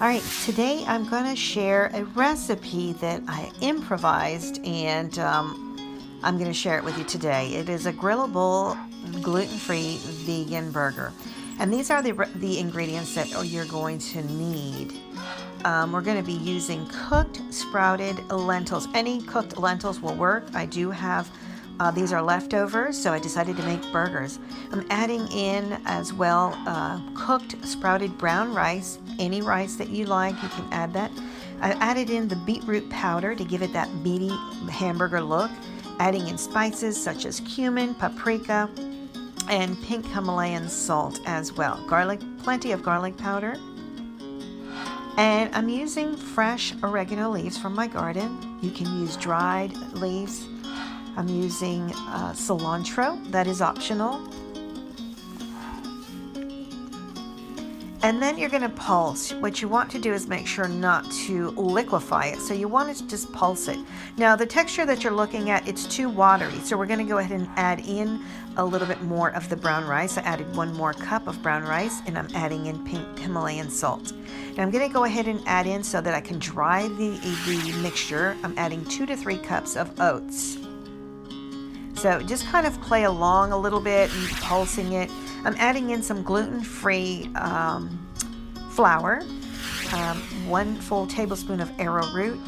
All right, today I'm going to share a recipe that I improvised, and I'm going to share it with you today. It is a grillable, gluten-free vegan burger. And these are the ingredients that you're going to need. We're going to be using cooked sprouted lentils. Any cooked lentils will work. I do have these are leftovers, so I decided to make burgers. I'm adding in as well cooked sprouted brown rice. Any rice that you like, you can add that. I added in the beetroot powder to give it that meaty hamburger look. Adding in spices such as cumin, paprika, and pink Himalayan salt as well. Garlic, plenty of garlic powder. And I'm using fresh oregano leaves from my garden. You can use dried leaves. I'm using cilantro, that is optional. And then you're going to pulse. What you want to do is make sure not to liquefy it. So you want to just pulse it. Now the texture that you're looking at, it's too watery. So we're going to go ahead and add in a little bit more of the brown rice. I added 1 more cup of brown rice, and I'm adding in pink Himalayan salt. Now I'm going to go ahead and add in, so that I can dry the mixture, I'm adding 2 to 3 cups of oats. So just kind of play along a little bit and pulsing it. I'm adding in some gluten-free flour, 1 full tablespoon of arrowroot.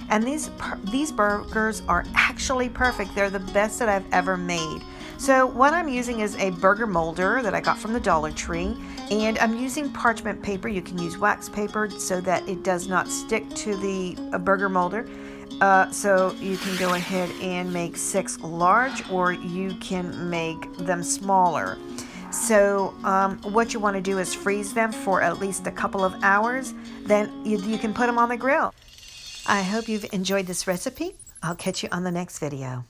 And these burgers are actually perfect. They're the best that I've ever made. So what I'm using is a burger molder that I got from the Dollar Tree. And I'm using parchment paper. You can use wax paper so that it does not stick to the burger molder. So you can go ahead and make 6 large, or you can make them smaller. So what you want to do is freeze them for at least a couple of hours. Then you can put them on the grill. I hope you've enjoyed this recipe. I'll catch you on the next video.